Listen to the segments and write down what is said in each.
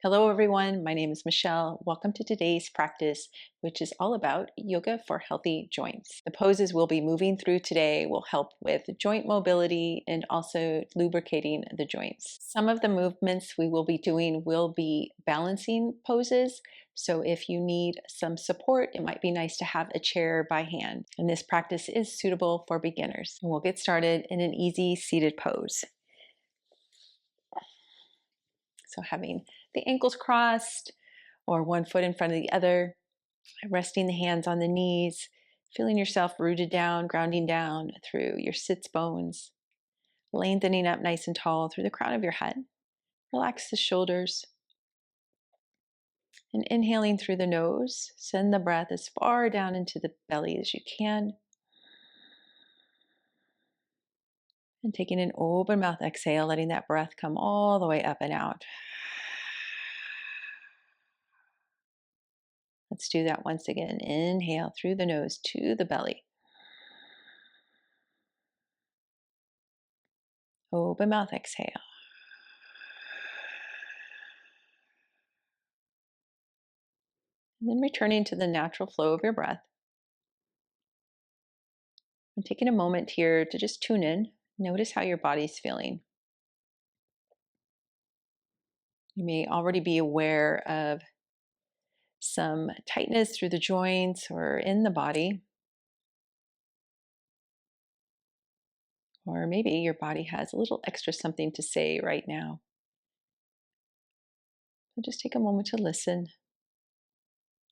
Hello, everyone. My name is Michelle. Welcome to today's practice, which is all about yoga for healthy joints. The poses we'll be moving through today will help with joint mobility and also lubricating the joints. Some of the movements we will be doing will be balancing poses. So if you need some support, it might be nice to have a chair by hand. And this practice is suitable for beginners. And we'll get started in an easy seated pose. So having the ankles crossed or one foot in front of the other, resting the hands on the knees, feeling yourself rooted down, grounding down through your sits bones, lengthening up nice and tall through the crown of your head. Relax the shoulders. And inhaling through the nose, send the breath as far down into the belly as you can. And taking an open mouth exhale, letting that breath come all the way up and out. Let's do that once again. Inhale through the nose to the belly. Open mouth exhale. And then returning to the natural flow of your breath. And taking a moment here to just tune in. Notice how your body's feeling. You may already be aware of some tightness through the joints or in the body. Or maybe your body has a little extra something to say right now. So just take a moment to listen,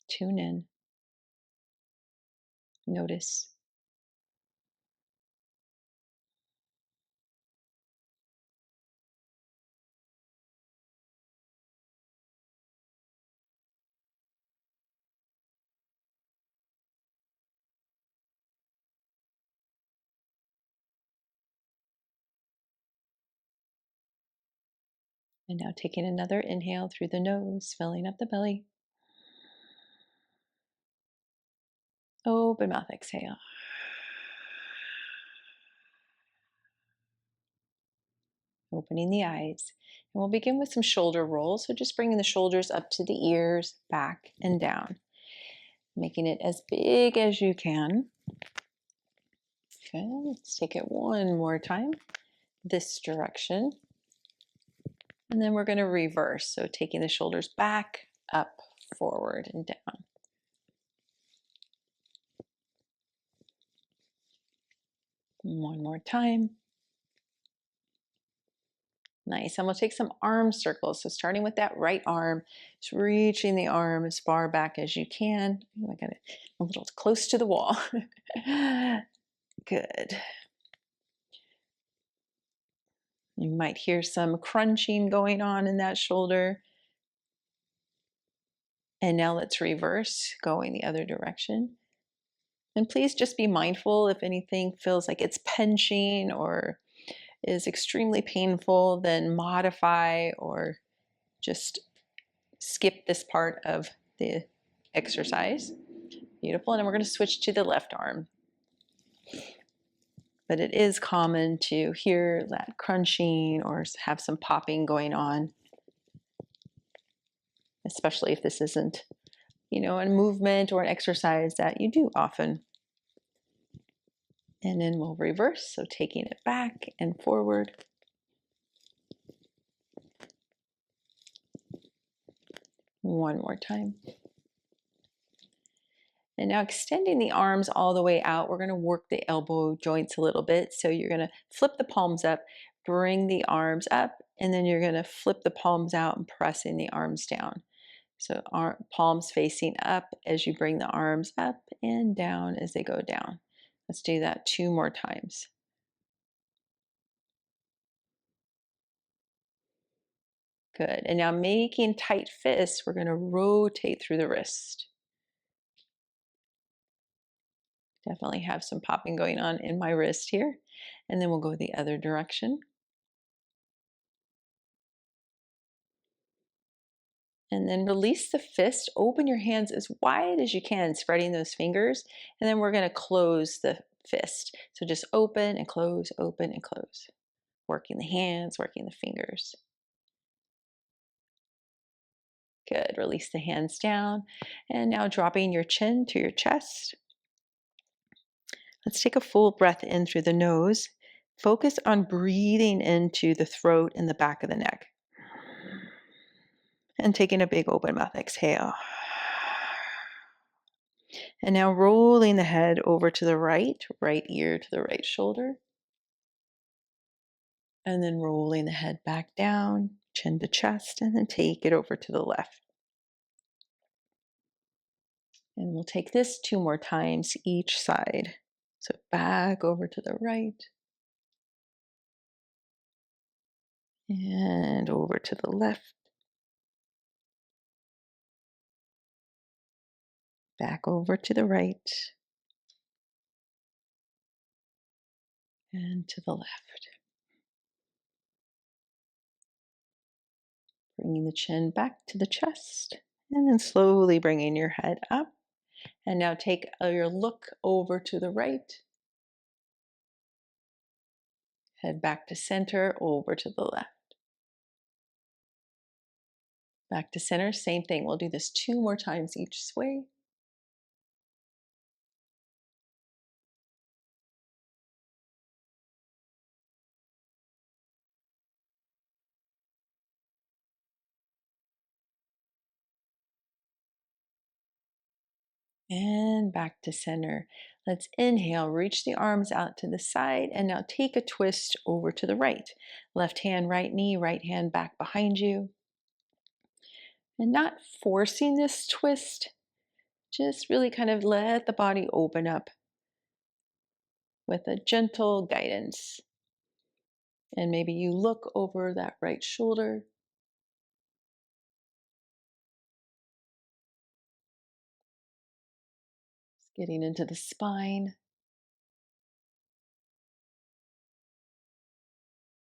tune in, notice. And now taking another inhale through the nose, filling up the belly. Open mouth exhale. Opening the eyes. And we'll begin with some shoulder rolls. So just bringing the shoulders up to the ears, back and down. Making it as big as you can. Okay, let's take it one more time. This direction. And then we're going to reverse. So taking the shoulders back, up, forward, and down. One more time. Nice. And we'll take some arm circles. So starting with that right arm, just reaching the arm as far back as you can. I got it a little close to the wall. Good. You might hear some crunching going on in that shoulder. And now let's reverse, going the other direction. And please just be mindful if anything feels like it's pinching or is extremely painful, then modify or just skip this part of the exercise. Beautiful. And then we're going to switch to the left arm. But it is common to hear that crunching or have some popping going on, especially if this isn't, a movement or an exercise that you do often. And then we'll reverse, so taking it back and forward. One more time. And now extending the arms all the way out, we're going to work the elbow joints a little bit. So you're going to flip the palms up, bring the arms up, and then you're going to flip the palms out and pressing the arms down. So palms facing up as you bring the arms up and down as they go down. Let's do that 2 more times. Good. And now making tight fists, we're going to rotate through the wrist. Definitely have some popping going on in my wrist here. And then we'll go the other direction. And then release the fist. Open your hands as wide as you can, spreading those fingers. And then we're going to close the fist. So just open and close, open and close. Working the hands, working the fingers. Good. Release the hands down. And now dropping your chin to your chest. Let's take a full breath in through the nose. Focus on breathing into the throat and the back of the neck. And taking a big open mouth exhale. And now rolling the head over to the right ear to the right shoulder. And then rolling the head back down, chin to chest, and then take it over to the left. And we'll take this 2 more times each side. So back over to the right and over to the left. Back over to the right and to the left. Bringing the chin back to the chest and then slowly bringing your head up. And now take your look over to the right. Head back to center, over to the left. Back to center, same thing. We'll do this 2 more times each way. And back to center. Let's inhale, reach the arms out to the side, and now take a twist over to the right. Left hand, right knee, right hand back behind you. And not forcing this twist, just really kind of let the body open up with a gentle guidance. And maybe you look over that right shoulder. Getting into the spine.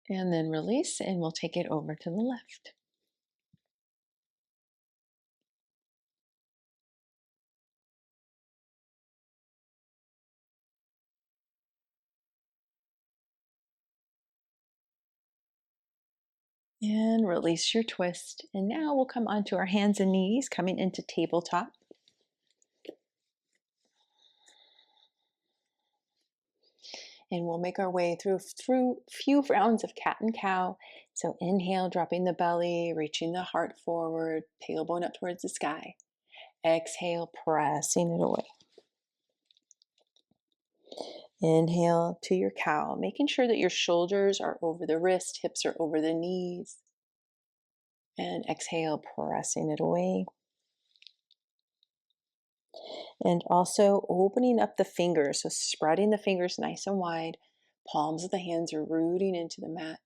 And then release, and we'll take it over to the left. And release your twist. And now we'll come onto our hands and knees, coming into tabletop. And we'll make our way through few rounds of cat and cow. So inhale, dropping the belly, reaching the heart forward, tailbone up towards the sky. Exhale, pressing it away. Inhale to your cow, making sure that your shoulders are over the wrist, hips are over the knees. And exhale, pressing it away. And also opening up the fingers, so spreading the fingers nice and wide. Palms of the hands are rooting into the mat.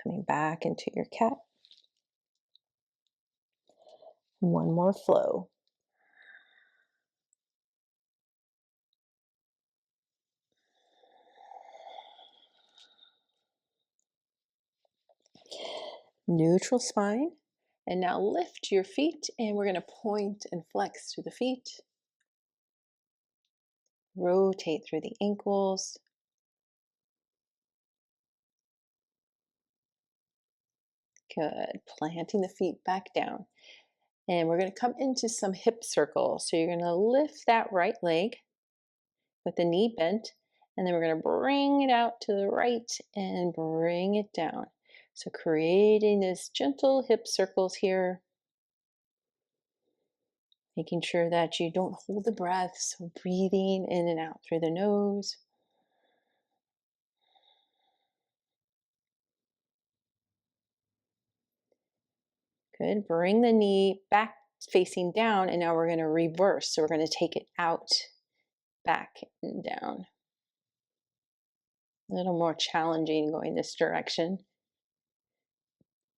Coming back into your cat. One more flow. Neutral spine. And now lift your feet, and we're going to point and flex through the feet. Rotate through the ankles. Good. Planting the feet back down. And we're going to come into some hip circles. So you're going to lift that right leg with the knee bent, and then we're going to bring it out to the right and bring it down. So creating this gentle hip circles here, making sure that you don't hold the breath. So breathing in and out through the nose. Good. Bring the knee back facing down, and now we're going to reverse. So we're going to take it out, back, and down. A little more challenging going this direction.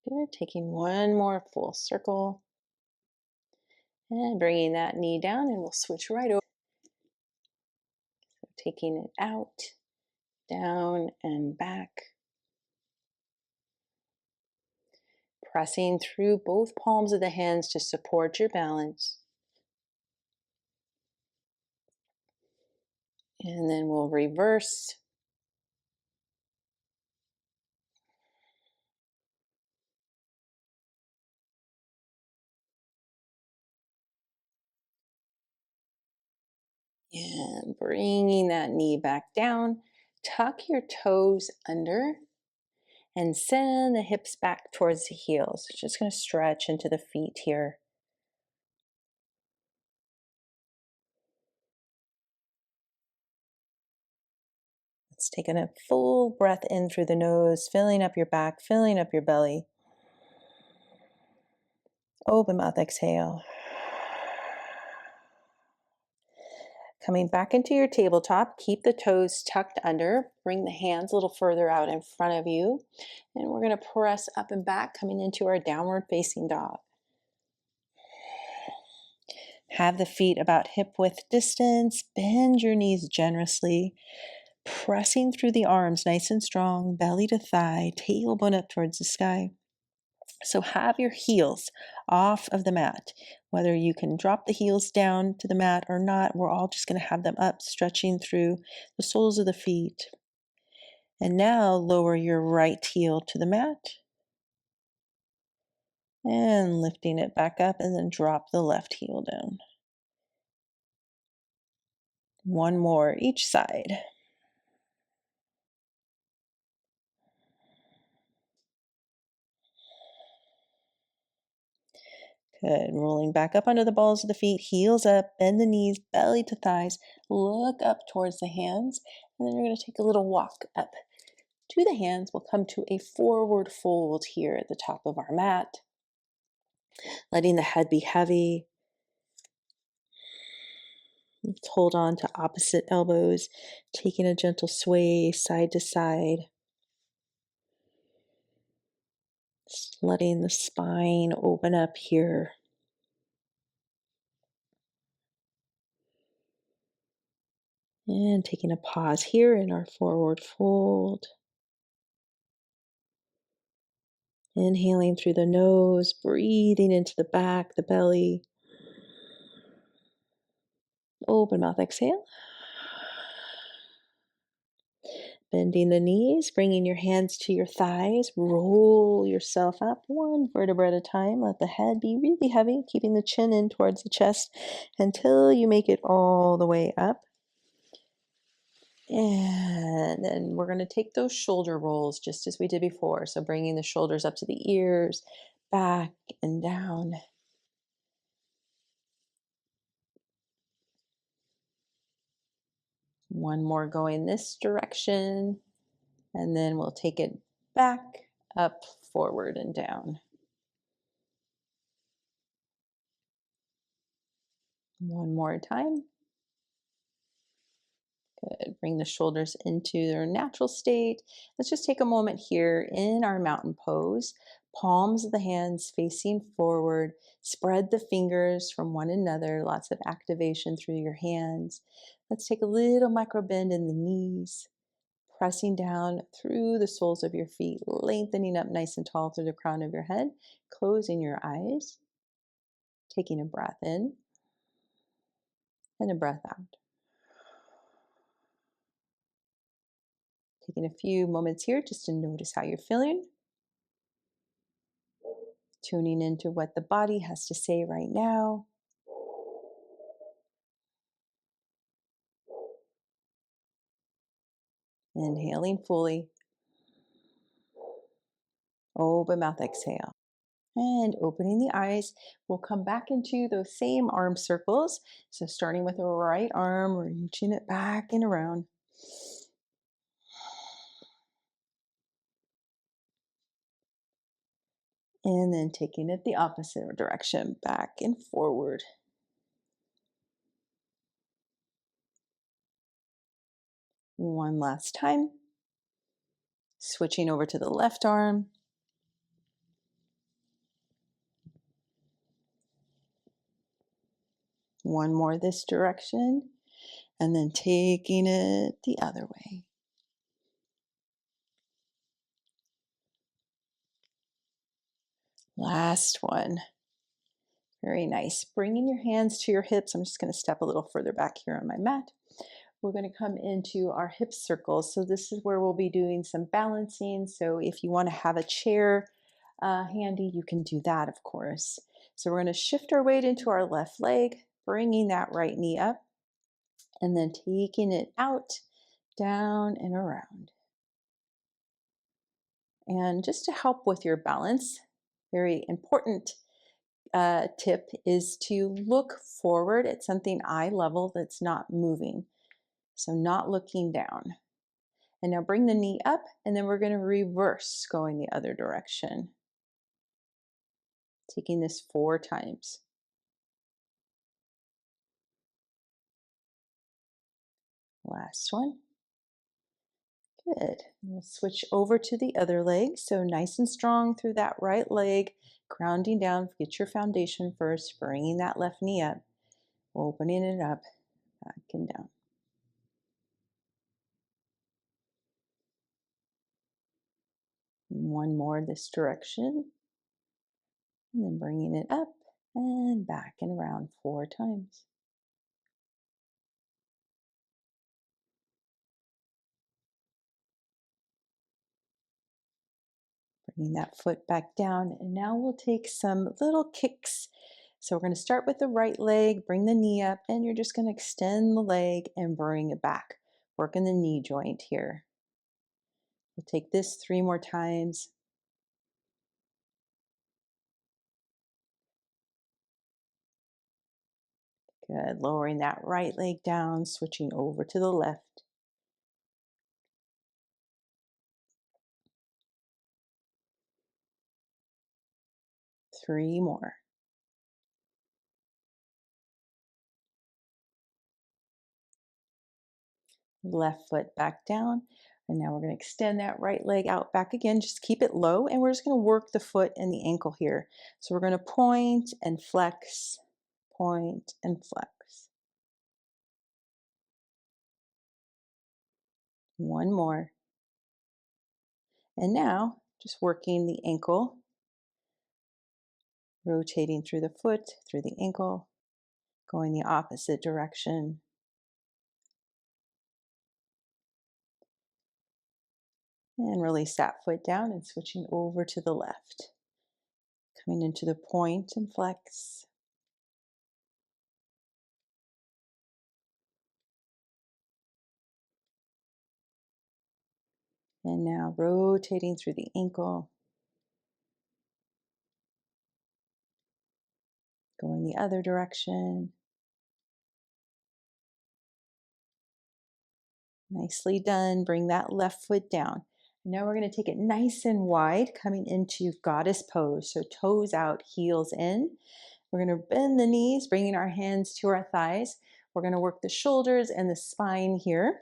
Good. Taking one more full circle. And bringing that knee down, and we'll switch right over. So taking it out, down, and back. Pressing through both palms of the hands to support your balance. And then we'll reverse. And bringing that knee back down, tuck your toes under and send the hips back towards the heels. Just going to stretch into the feet here. Let's take a full breath in through the nose, filling up your back, filling up your belly. Open mouth, exhale. Coming back into your tabletop, keep the toes tucked under. Bring the hands a little further out in front of you. And we're going to press up and back, coming into our downward facing dog. Have the feet about hip width distance. Bend your knees generously. Pressing through the arms nice and strong, belly to thigh, tailbone up towards the sky. So have your heels off of the mat. Whether you can drop the heels down to the mat or not, we're all just going to have them up, stretching through the soles of the feet. And now lower your right heel to the mat. And lifting it back up, and then drop the left heel down. One more each side. Good. Rolling back up under the balls of the feet, heels up, bend the knees, belly to thighs, look up towards the hands, and then you're going to take a little walk up to the hands. We'll come to a forward fold here at the top of our mat, letting the head be heavy. Let's hold on to opposite elbows, taking a gentle sway side to side. Just letting the spine open up here. And taking a pause here in our forward fold. Inhaling through the nose, breathing into the back, the belly. Open mouth, exhale. Bending the knees, bringing your hands to your thighs. Roll yourself up one vertebra at a time. Let the head be really heavy, keeping the chin in towards the chest until you make it all the way up. And then we're going to take those shoulder rolls just as we did before. So bringing the shoulders up to the ears, back and down. One more going this direction. And then we'll take it back, up, forward, and down. One more time. Good. Bring the shoulders into their natural state. Let's just take a moment here in our mountain pose. Palms of the hands facing forward. Spread the fingers from one another. Lots of activation through your hands. Let's take a little micro bend in the knees. Pressing down through the soles of your feet. Lengthening up nice and tall through the crown of your head. Closing your eyes. Taking a breath in. And a breath out. Taking a few moments here just to notice how you're feeling. Tuning into what the body has to say right now. Inhaling fully. Open mouth, exhale. And opening the eyes, we'll come back into those same arm circles. So starting with the right arm, reaching it back and around. And then taking it the opposite direction, back and forward. One last time. Switching over to the left arm. One more this direction. And then taking it the other way. Last one. Very nice. Bringing your hands to your hips. I'm just going to step a little further back here on my mat. We're going to come into our hip circles. So this is where we'll be doing some balancing. So if you want to have a chair handy, you can do that, of course. So we're going to shift our weight into our left leg, bringing that right knee up. And then taking it out, down, and around. And just to help with your balance, very important tip is to look forward at something eye level that's not moving. So, not looking down. And now bring the knee up, and then we're going to reverse going the other direction. Taking this 4 times. Last one. Good. We'll switch over to the other leg. So nice and strong through that right leg, grounding down. Get your foundation first, bringing that left knee up, opening it up, back and down. One more this direction. And then bringing it up and back and around 4 times. Bringing that foot back down. And now we'll take some little kicks. So we're going to start with the right leg, bring the knee up, and you're just going to extend the leg and bring it back. Working the knee joint here. We'll take this 3 more times. Good. Lowering that right leg down, switching over to the left. 3 more. Left foot back down. And now we're going to extend that right leg out back again. Just keep it low. And we're just going to work the foot and the ankle here. So we're going to point and flex, point and flex. One more. And now just working the ankle, rotating through the foot, through the ankle, going the opposite direction. And release that foot down and switching over to the left. Coming into the point and flex. And now rotating through the ankle. Going the other direction. Nicely done. Bring that left foot down. And now we're going to take it nice and wide, coming into goddess pose. So toes out, heels in. We're going to bend the knees, bringing our hands to our thighs. We're going to work the shoulders and the spine here.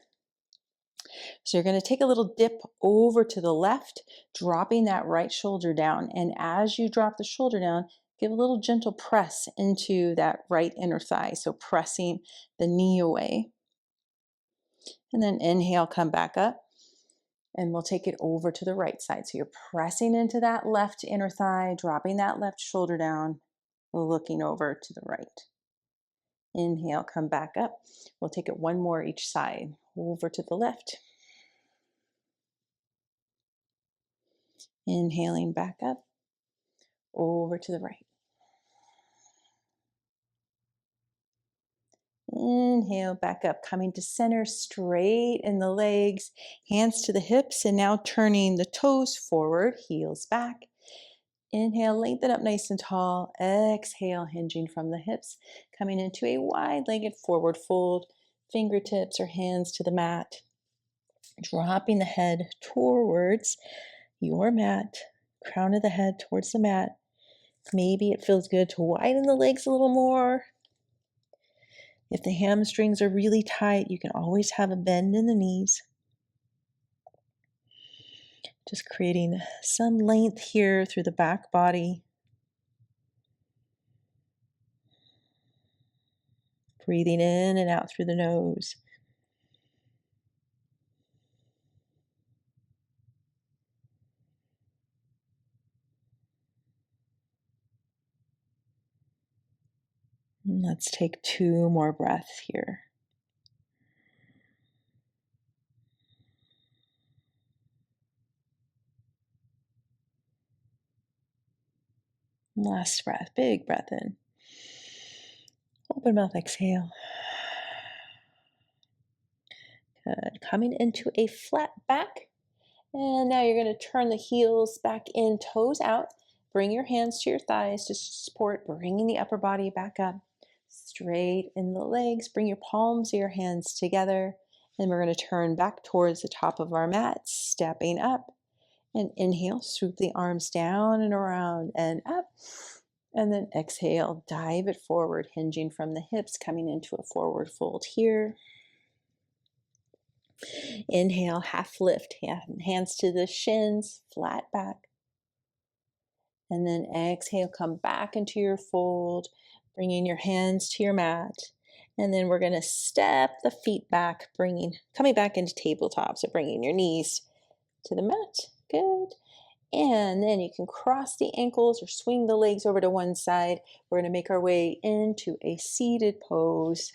So you're going to take a little dip over to the left, dropping that right shoulder down. And as you drop the shoulder down, give a little gentle press into that right inner thigh. So pressing the knee away. And then inhale, come back up. And we'll take it over to the right side. So you're pressing into that left inner thigh, dropping that left shoulder down, looking over to the right. Inhale, come back up. We'll take it one more each side. Over to the left. Inhaling back up. Over to the right. Inhale, back up, coming to center, straight in the legs, hands to the hips, and now turning the toes forward, heels back. Inhale, lengthen up nice and tall. Exhale, hinging from the hips, coming into a wide-legged forward fold, fingertips or hands to the mat. Dropping the head towards your mat, crown of the head towards the mat. Maybe it feels good to widen the legs a little more. If the hamstrings are really tight, you can always have a bend in the knees. Just creating some length here through the back body. Breathing in and out through the nose. And let's take 2 more breaths here. Last breath, big breath in. Open mouth, exhale. Good. Coming into a flat back. And now you're going to turn the heels back in, toes out. Bring your hands to your thighs to support, bringing the upper body back up. Straight in the legs. Bring your palms of your hands together. And we're going to turn back towards the top of our mat, stepping up. And inhale, swoop the arms down and around and up. And then exhale, dive it forward, hinging from the hips, coming into a forward fold here. Inhale, half lift, hands to the shins, flat back. And then exhale, come back into your fold, bringing your hands to your mat. And then we're going to step the feet back, coming back into tabletop. So bringing your knees to the mat. Good. And then you can cross the ankles or swing the legs over to one side. We're going to make our way into a seated pose,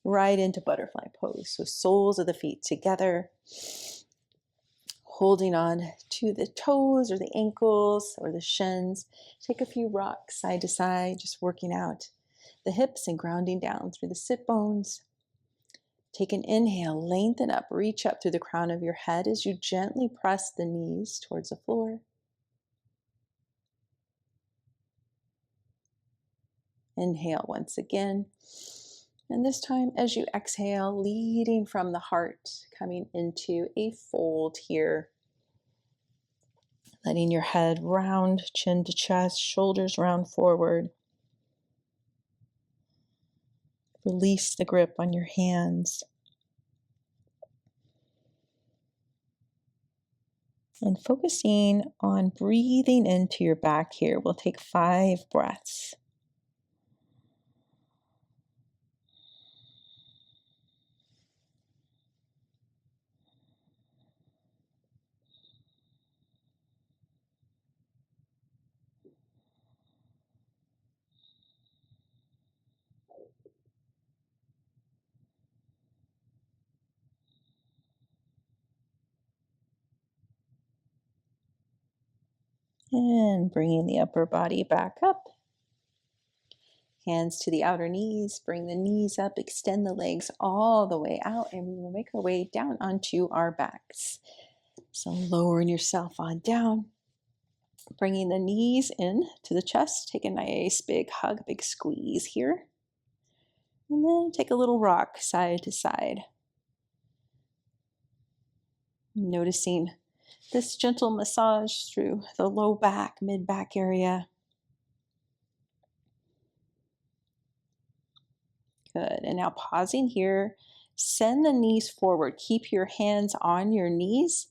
right into butterfly pose. So soles of the feet together, holding on to the toes or the ankles or the shins. Take a few rocks side to side, just working out the hips and grounding down through the sit bones. Take an inhale, lengthen up, reach up through the crown of your head as you gently press the knees towards the floor. Inhale once again. And this time, as you exhale, leading from the heart, coming into a fold here. Letting your head round, chin to chest, shoulders round forward. Release the grip on your hands. And focusing on breathing into your back here. We'll take 5 breaths. And bringing the upper body back up. Hands to the outer knees, bring the knees up, extend the legs all the way out, and we will make our way down onto our backs. So lowering yourself on down, bringing the knees in to the chest, take a nice big hug, big squeeze here. And then take a little rock side to side. Noticing this gentle massage through the low back, mid back area. Good. And now pausing here, send the knees forward. Keep your hands on your knees.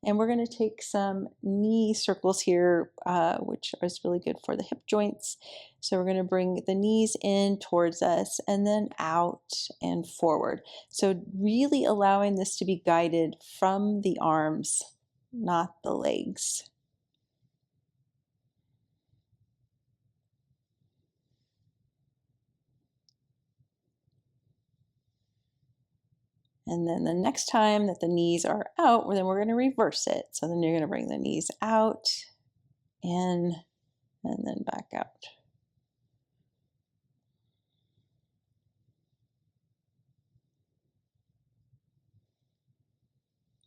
And we're going to take some knee circles here, which is really good for the hip joints. So we're going to bring the knees in towards us and then out and forward. So really allowing this to be guided from the arms, not the legs. And then the next time that the knees are out, then we're going to reverse it. So then you're going to bring the knees out, in, and then back out.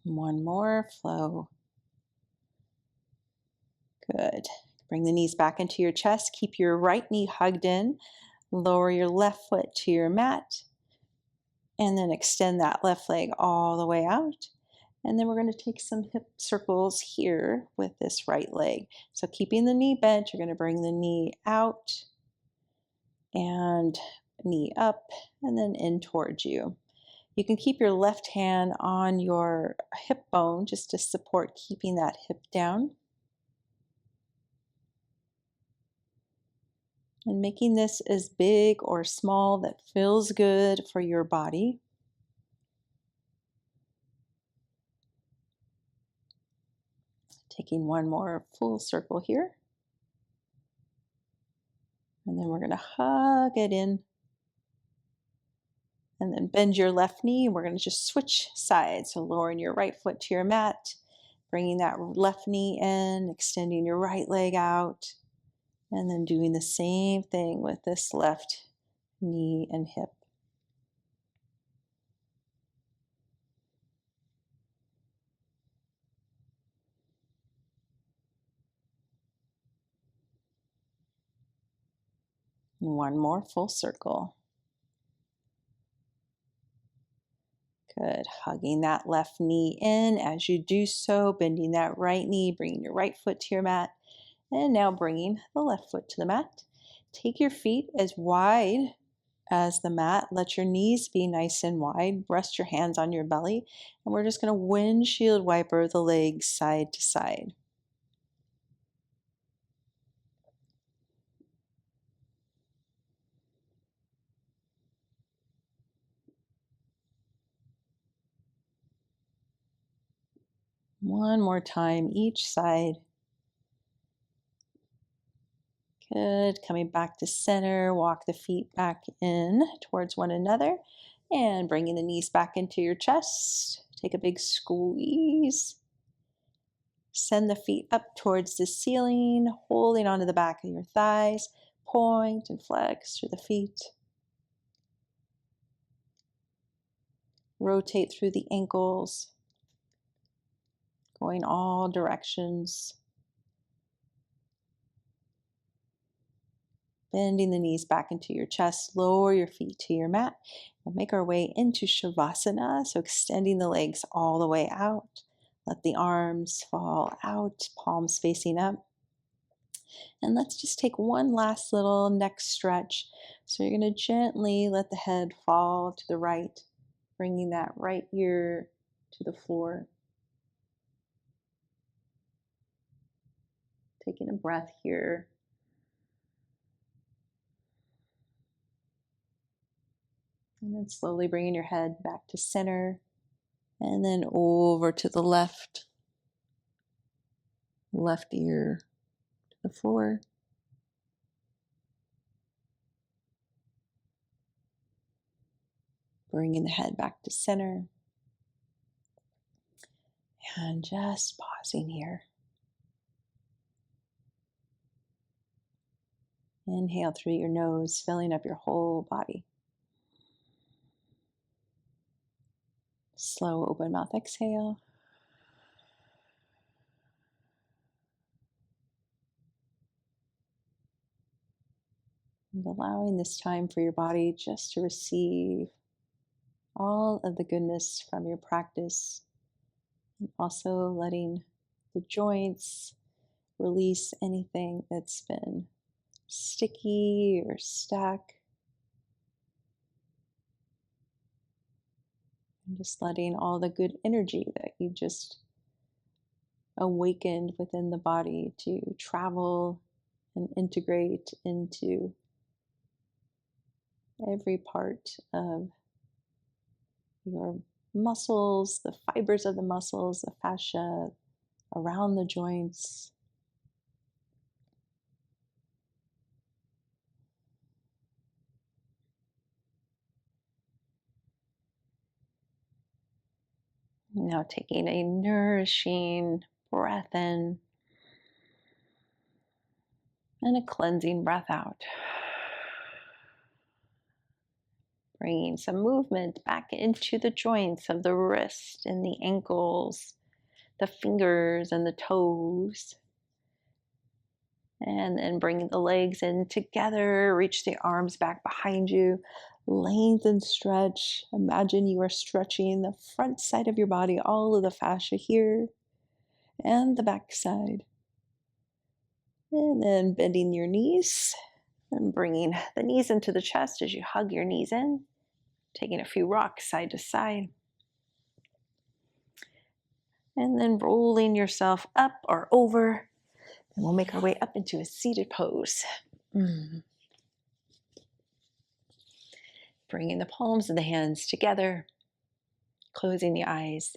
One more, flow. Good. Bring the knees back into your chest. Keep your right knee hugged in. Lower your left foot to your mat. And then extend that left leg all the way out. And then we're going to take some hip circles here with this right leg. So keeping the knee bent, you're going to bring the knee out and knee up and then in towards you. You can keep your left hand on your hip bone just to support keeping that hip down. And making this as big or small that feels good for your body. Taking one more full circle here. And then we're going to hug it in. And then bend your left knee. We're going to just switch sides. So lowering your right foot to your mat, bringing that left knee in, extending your right leg out, and then doing the same thing with this left knee and hip. One more full circle. Good. Hugging that left knee in as you do so, bending that right knee, bringing your right foot to your mat, and now bringing the left foot to the mat. Take your feet as wide as the mat. Let your knees be nice and wide. Rest your hands on your belly, and we're just going to windshield wiper the legs side to side. One more time, each side. Good. Coming back to center, walk the feet back in towards one another and bringing the knees back into your chest. Take a big squeeze. Send the feet up towards the ceiling, holding onto the back of your thighs. Point and flex through the feet. Rotate through the ankles, going all directions. Bending the knees back into your chest, lower your feet to your mat. We'll make our way into Shavasana, so extending the legs all the way out. Let the arms fall out, palms facing up. And let's just take one last little neck stretch. So you're going to gently let the head fall to the right, bringing that right ear to the floor. Taking a breath here. And then slowly bringing your head back to center. And then over to the left. Left ear to the floor. Bringing the head back to center. And just pausing here. Inhale through your nose, filling up your whole body. Slow open mouth exhale. And allowing this time for your body just to receive all of the goodness from your practice. And also letting the joints release anything that's been sticky or stuck. And just letting all the good energy that you just awakened within the body to travel and integrate into every part of your muscles, the fibers of the muscles, the fascia around the joints. Now taking a nourishing breath in and a cleansing breath out. Bringing some movement back into the joints of the wrist and the ankles, the fingers and the toes. And then bringing the legs in together, reach the arms back behind you, lengthen, stretch. Imagine you are stretching the front side of your body, all of the fascia here, and the back side. And then bending your knees and bringing the knees into the chest as you hug your knees in, taking a few rocks side to side. And then rolling yourself up or over. And we'll make our way up into a seated pose. Bringing the palms of the hands together, closing the eyes.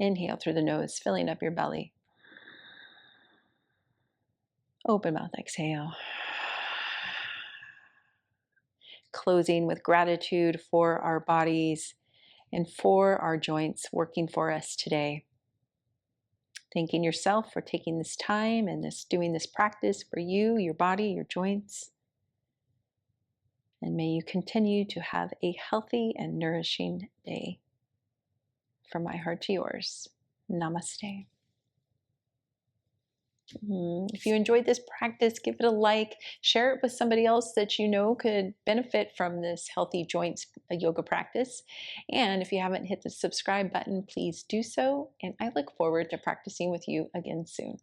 Inhale through the nose, filling up your belly. Open mouth, exhale. Closing with gratitude for our bodies and for our joints working for us today. Thanking yourself for taking this time and doing this practice for you, your body, your joints. And may you continue to have a healthy and nourishing day. From my heart to yours, Namaste. If you enjoyed this practice, give it a like, share it with somebody else that you know could benefit from this healthy joints yoga practice. And if you haven't hit the subscribe button, please do so. And I look forward to practicing with you again soon.